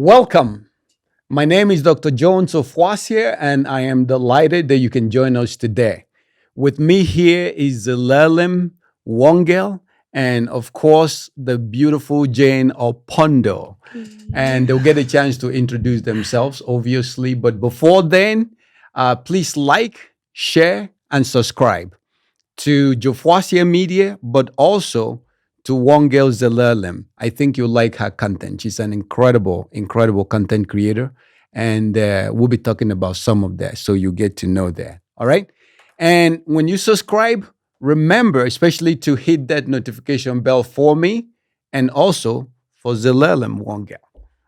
Welcome. My name is Dr. Jofuasia, and I am delighted that you can join us today. With me here is Zelalem, Wongel, and of course, the beautiful Jane Opondo. And they'll get a chance to introduce themselves, obviously. But before then, please like, share, and subscribe to Jofuasia Media, but also to Wongel Zelalem. I think you'll like her content. She's an incredible content creator. And we'll be talking about some of that so you get to know that. All right. And when you subscribe, remember, especially to hit that notification bell for me and also for Zelalem Wongel.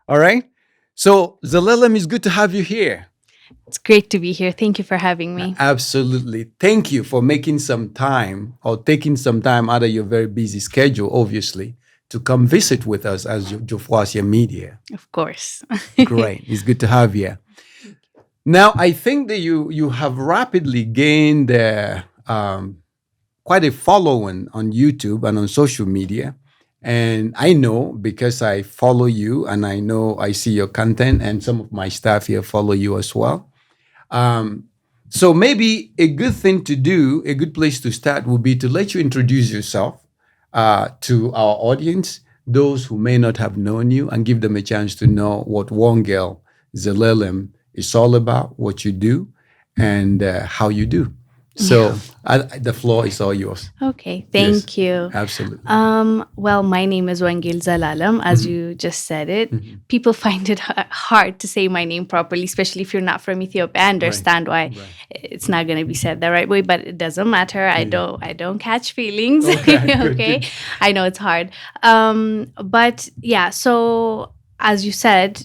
All right. So, Zelalem, it's good to have you here. It's great to be here. Thank you for having me. Absolutely. Thank you for making some time or taking some time out of your very busy schedule, obviously, to come visit with us as Jofuasia Media. Of course. Great. It's good to have you. Now, I think that you have rapidly gained quite a following on YouTube and on social media. And I know because I follow you and I know I see your content and some of my staff here follow you as well. So maybe a good thing to do, a good place to start would be to let you introduce yourself to our audience, those who may not have known you, and give them a chance to know what Wongel Zelalem is all about, what you do, and how you do. So the floor is all yours. Okay, thank you. Absolutely. Well, my name is Wongel Zelalem, as you just said it. People find it hard to say my name properly, especially if you're not from Ethiopia. I understand why it's not going to be said the right way, but it doesn't matter. I don't catch feelings. Okay. I know it's hard. But yeah, so as you said,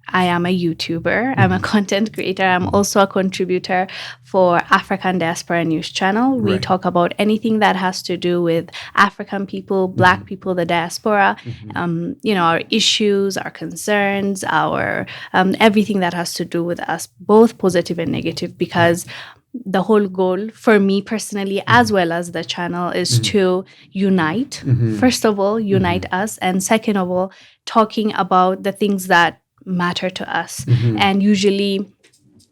I am a YouTuber. I'm a content creator. I'm also a contributor for African Diaspora News Channel. We talk about anything that has to do with African people, Black people, the diaspora, our issues, our concerns, our everything that has to do with us, both positive and negative, because the whole goal for me personally, as well as the channel, is to unite. First of all, unite us. And second of all, talking about the things that matter to us. And usually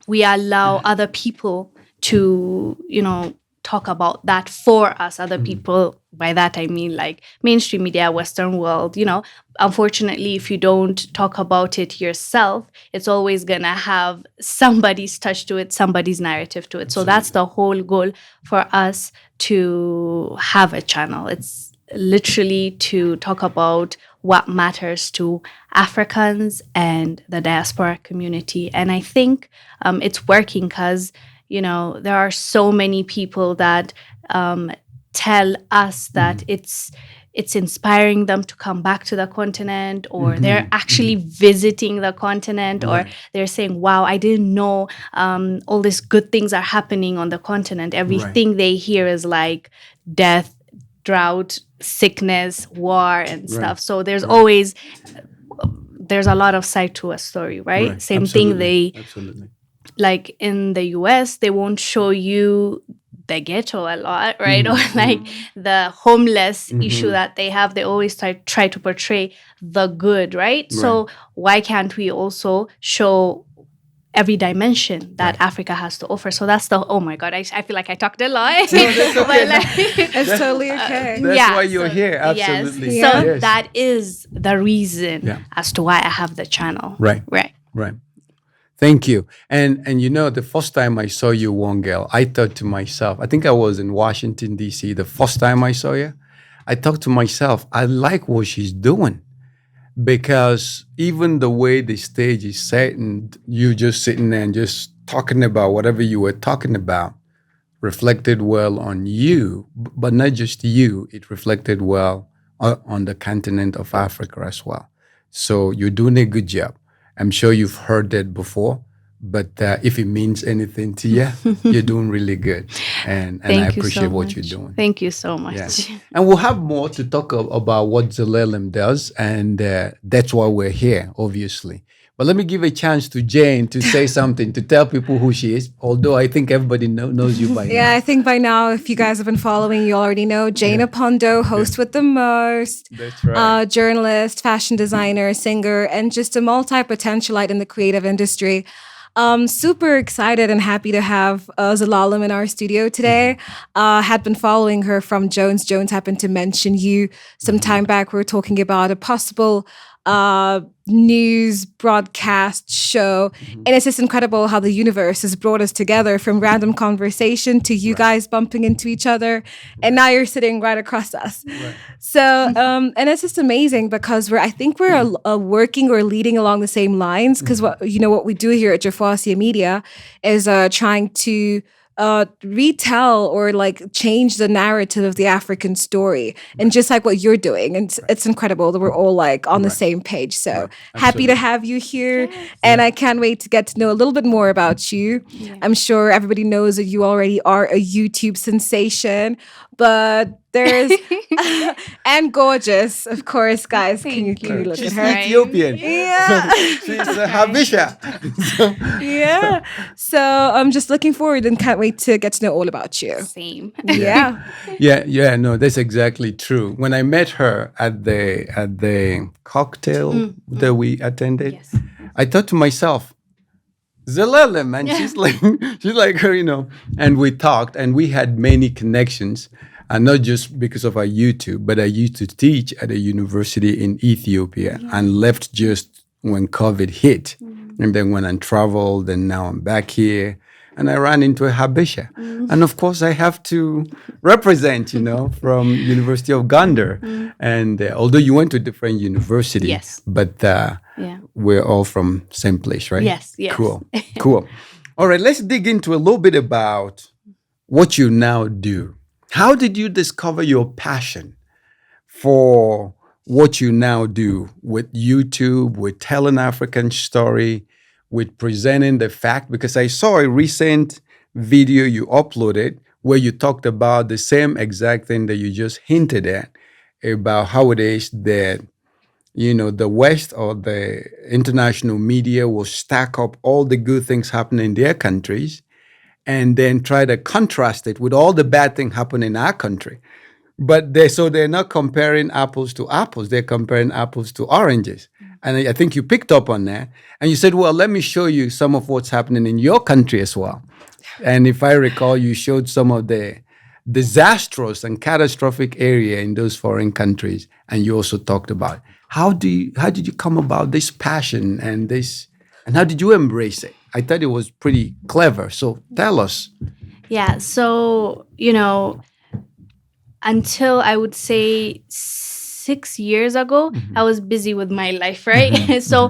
we allow other people to, talk about that for us. Other people, by that I mean like mainstream media, Western world, unfortunately, if you don't talk about it yourself, it's always going to have somebody's touch to it, somebody's narrative to it. So that's the whole goal for us to have a channel. It's literally to talk about what matters to Africans and the diaspora community. And I think it's working because, there are so many people that tell us that it's inspiring them to come back to the continent, or they're actually visiting the continent, or they're saying, wow, I didn't know all these good things are happening on the continent. Everything they hear is like death, drought, sickness, war, and stuff. So there's always there's a lot of side to a story, right? Same Absolutely. thing. Absolutely. Like in the US, they won't show you the ghetto a lot, right? Or like the homeless issue that they have. They always try to portray the good, right? So why can't we also show every dimension that Africa has to offer? So that's oh my God, I feel like I talked a lot. No, that's okay. It's totally okay. That's why you're here. Absolutely. Yes. So Yes. that is the reason as to why I have the channel. Right. Thank you. And the first time I saw you, Wongel, I thought to myself, I think I was in Washington, D.C. the first time I saw you. I thought to myself, I like what she's doing. Because even the way the stage is set and you just sitting there and just talking about whatever you were talking about reflected well on you, but not just you, it reflected well on the continent of Africa as well. So you're doing a good job. I'm sure you've heard that before, But if it means anything to you, you're doing really good. And I Thank you appreciate so what much. you're doing. Thank you so much. Yeah. And we'll have more to talk about what Zelalem does. And that's why we're here, obviously. But let me give a chance to Jane to say something, to tell people who she is. Although I think everybody knows you by Yeah, now. I think by now, if you guys have been following, you already know Jana Pondo, host with the most, That's right. journalist, fashion designer, singer, and just a multi-potentialite in the creative industry. Super excited and happy to have Zelalem in our studio today. Had been following her from Jones. Jones happened to mention you some time back. We were talking about a possible news broadcast show. And it's just incredible how the universe has brought us together from random conversation to you guys bumping into each other. And now you're sitting right across us. So, and it's just amazing because I think we're working or leading along the same lines because what we do here at Jofuasia Media is trying to retell or like change the narrative of the African story, and just like what you're doing, and it's incredible that we're all like on the same page. So happy to have you here, and I can't wait to get to know a little bit more about you. I'm sure everybody knows that you already are a YouTube sensation, but there's and gorgeous, of course, guys. Can you look She's at her? Ethiopian. Yeah. She's a Habesha. Yeah. So I'm just looking forward and can't wait to get to know all about you. Same. Yeah. Yeah, no, that's exactly true. When I met her at the cocktail that we attended, Yes. I thought to myself, Zelalem, and she's like her, and we talked and we had many connections, and not just because of our YouTube, but I used to teach at a university in Ethiopia and left just when COVID hit. And then when I traveled, and now I'm back here. And I ran into a Habesha. And of course, I have to represent, from University of Gander. And although you went to different university, Yes. but we're all from same place, right? Yes. Cool. All right, let's dig into a little bit about what you now do. How did you discover your passion for what you now do with YouTube, with telling African story, with presenting the fact? Because I saw a recent video you uploaded where you talked about the same exact thing that you just hinted at, about how it is that the West or the international media will stack up all the good things happening in their countries and then try to contrast it with all the bad things happening in our country. But they're not comparing apples to apples. They're comparing apples to oranges. And I think you picked up on that. And you said, well, let me show you some of what's happening in your country as well. And if I recall, you showed some of the disastrous and catastrophic area in those foreign countries. And you also talked about how did you come about this passion and how did you embrace it? I thought it was pretty clever. So tell us. Yeah. So, until I would say 6 years ago, I was busy with my life, right? So,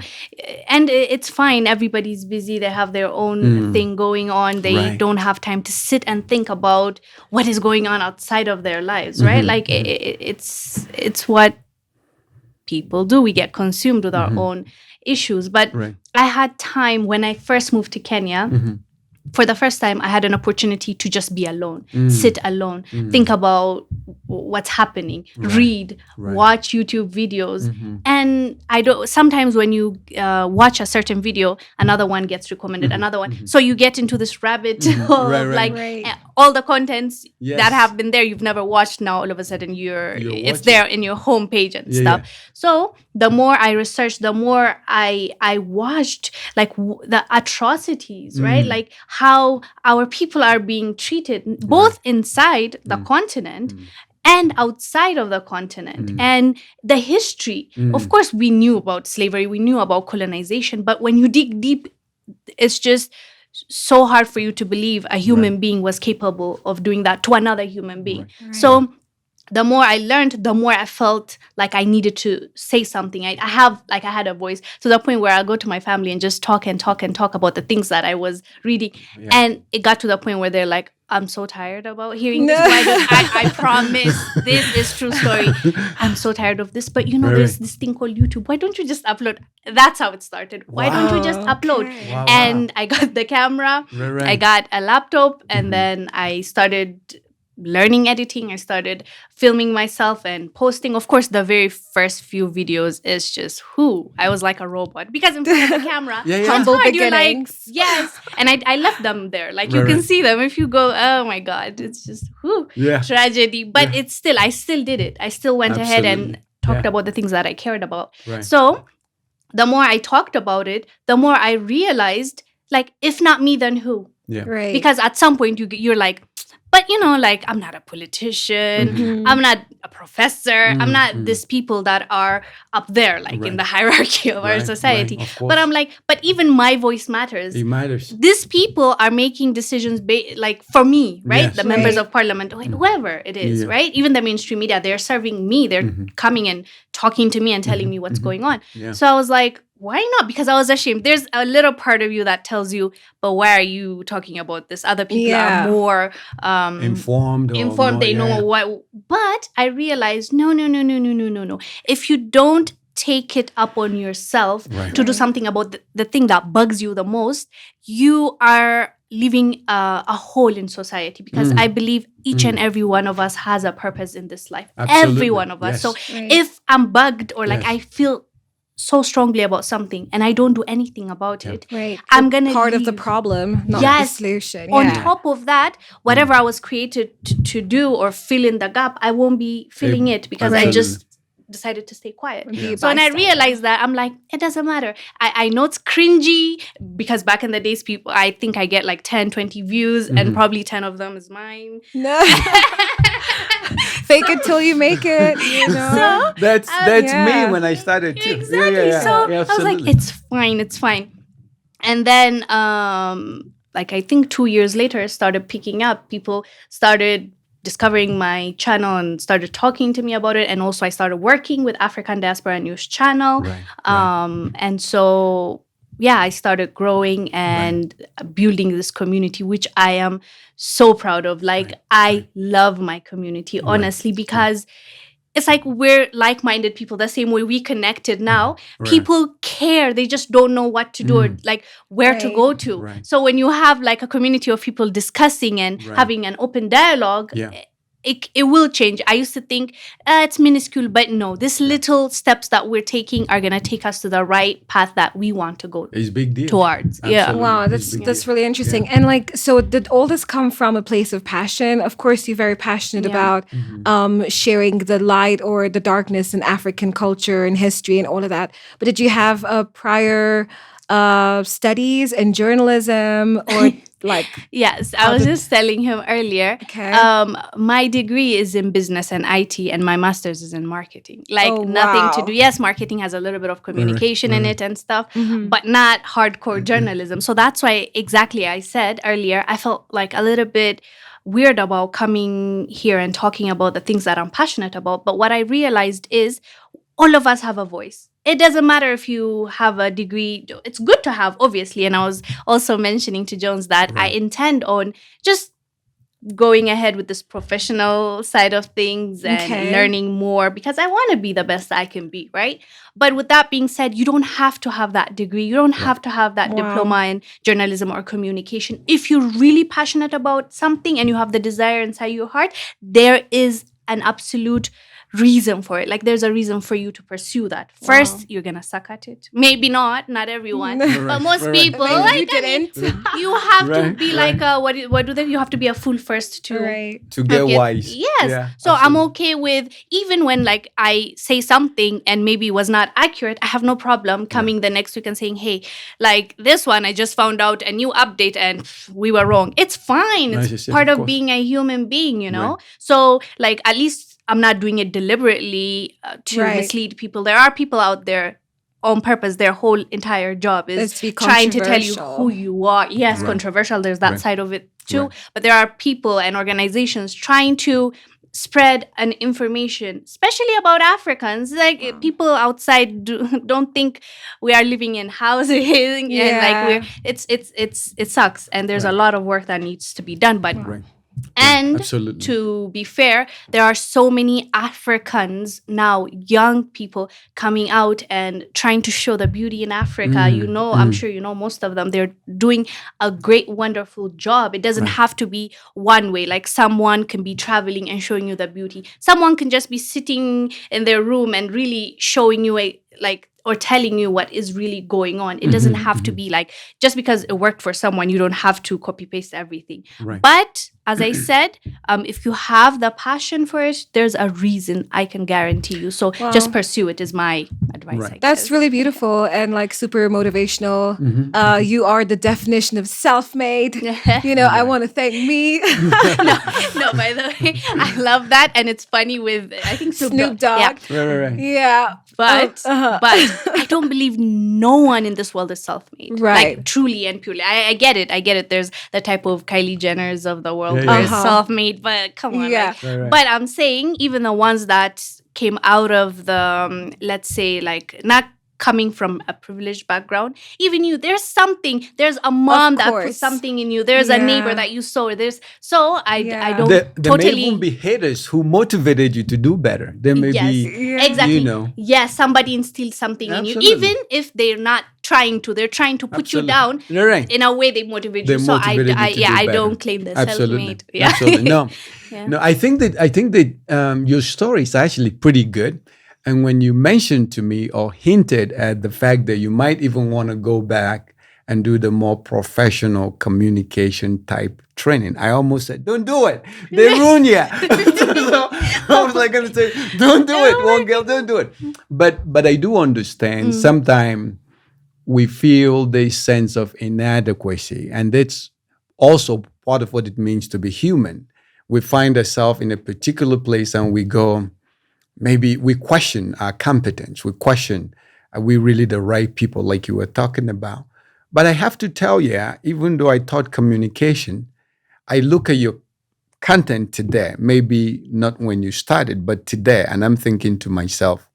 and it's fine. Everybody's busy. They have their own thing going on. They don't have time to sit and think about what is going on outside of their lives, right? Like it's what people do. We get consumed with our own issues. But I had time when I first moved to Kenya. For the first time, I had an opportunity to just be alone, sit alone, think about what's happening, read, watch YouTube videos. And sometimes when you watch a certain video, another one gets recommended, another one. So you get into this rabbit hole of all the contents that have been there you've never watched. Now all of a sudden it's there in your homepage and stuff. So the more I researched, the more I watched like the atrocities, right? Like how our people are being treated both inside the continent and outside of the continent, and the history. Of course, we knew about slavery, we knew about colonization, but when you dig deep, it's just so hard for you to believe a human being was capable of doing that to another human being. So the more I learned, the more I felt like I needed to say something. I had a voice, to the point where I'll go to my family and just talk and talk and talk about the things that I was reading. Yeah. And it got to the point where they're like, I'm so tired about hearing this. Why don't I promise this is true story. I'm so tired of this. But there's this thing called YouTube. Why don't you just upload? That's how it started. Why don't you just upload? Wow, And I got the camera. Right. I got a laptop, and then I started learning editing. I started filming myself and posting. Of course, the very first few videos is just I was like a robot, because in front of the camera, it's Humble hard. You're like, beginnings. yes. And I left them there. Like, you can see them. If you go, oh my God, it's just tragedy. But I still did it. I still went ahead and talked about the things that I cared about. Right. So the more I talked about it, the more I realized, like, if not me, then who? Yeah. Right. Because at some point you're like, but like, I'm not a politician. I'm not a professor. I'm not these people that are up there, like in the hierarchy of our society. Of course. But I'm like, but even my voice matters. It matters. These people are making decisions like for me, right? Yes. The members of parliament, whoever it is, right? Even the mainstream media, they're serving me. They're coming and talking to me and telling me what's going on. Yeah. So I was like, why not? Because I was ashamed. There's a little part of you that tells you, but why are you talking about this? Other people are more informed. They know what. But I realized, no. If you don't take it up on yourself to do something about the thing that bugs you the most, you are leaving a hole in society. Because I believe each and every one of us has a purpose in this life. Absolutely. Every one of us. Yes. So if I'm bugged, or like I feel so strongly about something and I don't do anything about it, Right. I'm gonna part of the leave. problem, not the solution. On Yeah. top of that, whatever I was created to do or fill in the gap, I won't be filling it, because I just decided to stay quiet. Be So when I bystander. realized that, I'm like, it doesn't matter. I know it's cringy, because back in the days, people, I think I get like 10, 20 views, and probably 10 of them is mine. No. Fake it till you make it. You know. That's yeah. me when I started too. Exactly. So I was like, it's fine. And then, like, I think 2 years later, it started picking up. People started discovering my channel and started talking to me about it. And also I started working with African Diaspora News Channel. And so, I started growing and building this community, which I am so proud of. Like, I love my community, honestly, because it's like we're like-minded people, the same way we connected now. People care. They just don't know what to do, or like where to go to. So when you have like a community of people discussing and having an open dialogue, it will change. I used to think it's minuscule, but no, these little steps that we're taking are going to take us to the right path that we want to go It's big deal. towards. Absolutely. Yeah. Wow, that's really interesting. And like, so did all this come from a place of passion? Of course, you're very passionate about sharing the light or the darkness in African culture and history and all of that. But did you have a prior studies in journalism or like? Yes, I was just telling him earlier. Okay. My degree is in business and IT, and my master's is in marketing. Like, nothing to do. Yes, marketing has a little bit of communication in it and stuff, but not hardcore journalism. So that's why exactly I said earlier, I felt like a little bit weird about coming here and talking about the things that I'm passionate about. But what I realized is all of us have a voice. It doesn't matter if you have a degree. It's good to have, obviously. And I was also mentioning to Jones that I intend on just going ahead with this professional side of things and learning more, because I want to be the best I can be, right? But with that being said, you don't have to have that degree. You don't have to have that diploma in journalism or communication. If you're really passionate about something and you have the desire inside your heart, there is an absolute reason for it. Like, there's a reason for you to pursue that. First, you're gonna suck at it. Maybe not everyone, but most people. Like, you have to be like what do they? You have to be a fool first to get wise. Yes. Yeah, so I'm okay with, even when like I say something and maybe was not accurate, I have no problem coming the next week and saying, hey, like this one, I just found out a new update and we were wrong. It's fine. It's part of being a human being, you know? So like, at least I'm not doing it deliberately to mislead people. There are people out there on purpose. Their whole entire job is trying to tell you who you are. Yes, controversial. There's that side of it too. But there are people and organizations trying to spread an information, especially about Africans. Like people outside don't think we are living in houses and like it sucks. And there's a lot of work that needs to be done. But and Absolutely. to be fair, there are so many Africans now, young people coming out and trying to show the beauty in Africa. I'm sure you know most of them. They're doing a great, wonderful job. It doesn't have to be one way. Like someone can be traveling and showing you the beauty. Someone can just be sitting in their room and really showing you or telling you what is really going on. It doesn't have to be like, just because it worked for someone, you don't have to copy paste everything. Right. But as I said, if you have the passion for it, there's a reason, I can guarantee you. So just pursue it is my advice. I That's guess. really beautiful and like super motivational. You are the definition of self-made. I want to thank me. No, by the way, I love that. And it's funny with, I think Snoop Dogg. Yeah. Right. Yeah. But I don't believe no one in this world is self-made. Right. Like truly and purely. I get it. There's the type of Kylie Jenners of the world Yeah, who yeah. are self-made, but come on. Yeah. Right. But I'm saying even the ones that came out of the, let's say, like not coming from a privileged background, even you, there's a mom that put course. something in you. There's a neighbor Yeah. that you saw. I don't There may totally. even be haters who motivated you to do better. There may Yes, be, exactly. you know. Yes, somebody instilled something in you, Absolutely. even if they're not trying to. They're trying to put you Absolutely. down. You're right. In a way, they motivate They you. So motivated you to do I better. don't claim the Absolutely. self-made. Yeah. Absolutely. No. Yeah. No, I think that your story is actually pretty good. And when you mentioned to me or hinted at the fact that you might even want to go back and do the more professional communication type training, I almost said, don't do it. They ruin you. So I was like going to say, don't do it, Wongel, don't do it. But I do understand sometimes we feel this sense of inadequacy. And that's also part of what it means to be human. We find ourselves in a particular place and we go, maybe we question our competence. We question, are we really the right people like you were talking about? But I have to tell you, even though I taught communication, I look at your content today, maybe not when you started, but today, and I'm thinking to myself,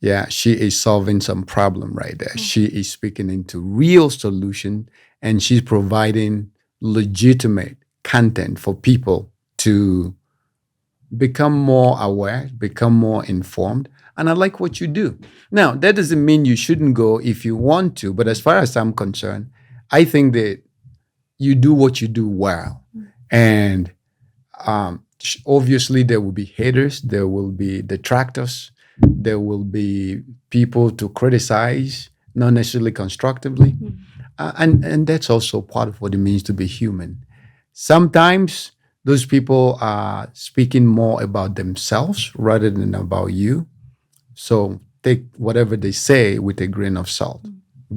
yeah, she is solving some problem right there. She is speaking into real solution and she's providing legitimate content for people to become more aware, become more informed. And I like what you do. Now, that doesn't mean you shouldn't go if you want to, but as far as I'm concerned, I think that you do what you do well. And obviously, there will be haters, there will be detractors, there will be people to criticize, not necessarily constructively. And that's also part of what it means to be human. Sometimes those people are speaking more about themselves rather than about you. So take whatever they say with a grain of salt.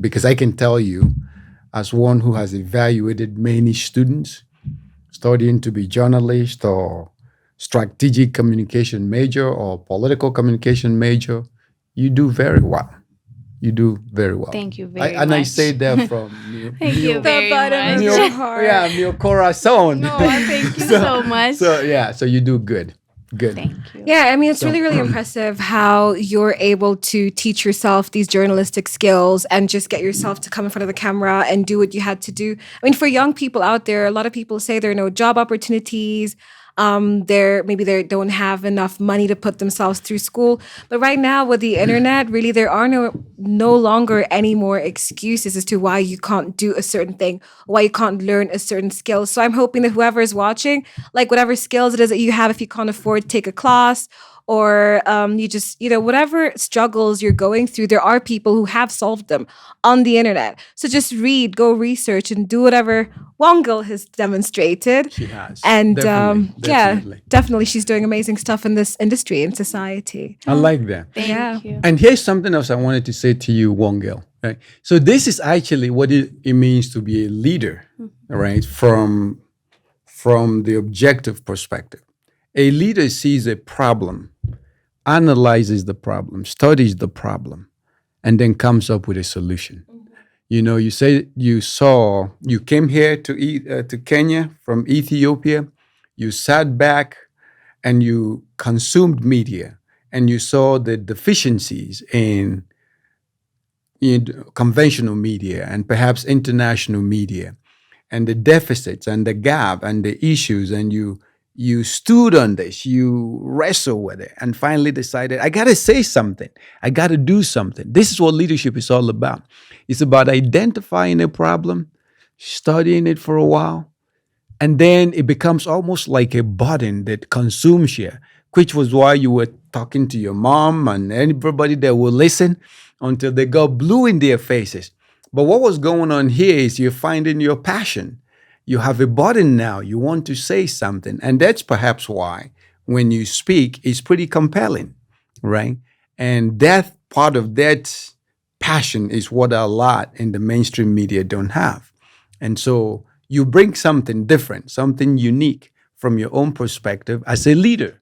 Because I can tell you, as one who has evaluated many students studying to be journalist or strategic communication major or political communication major, you do very well. You do very well. Thank you very And much. I say that from Thank you very bottom of much. your heart. yeah, mio corazón. No, thank you so much. So you do good. Good. Thank you. Yeah, I mean, it's really, really impressive how you're able to teach yourself these journalistic skills and just get yourself to come in front of the camera and do what you had to do. I mean, for young people out there, a lot of people say there are no job opportunities. Maybe they don't have enough money to put themselves through school. But right now with the internet, really there are no longer any more excuses as to why you can't do a certain thing, why you can't learn a certain skill. So I'm hoping that whoever is watching, like whatever skills it is that you have, if you can't afford to take a class or you just, whatever struggles you're going through, there are people who have solved them on the internet. So just read, go research, and do whatever Wongel has demonstrated. She has. And Definitely. definitely she's doing amazing stuff in this industry and society. I like that. Thank you. And here's something else I wanted to say to you, Wongel. Right? So this is actually what it means to be a leader, right? From the objective perspective. A leader sees a problem, analyzes the problem, studies the problem, and then comes up with a solution. You say you came here to Kenya from Ethiopia. You sat back and you consumed media and you saw the deficiencies in conventional media and perhaps international media, and the deficits and the gap and the issues, and you stood on this, you wrestled with it, and finally decided, I got to say something, I got to do something. This is what leadership is all about. It's about identifying a problem, studying it for a while, and then it becomes almost like a burden that consumes you, which was why you were talking to your mom and everybody that will listen until they got blue in their faces. But what was going on here is you're finding your passion. You have a burden now. You want to say something. And that's perhaps why when you speak, it's pretty compelling, right? And that part of that passion is what a lot in the mainstream media don't have. And so you bring something different, something unique from your own perspective as a leader.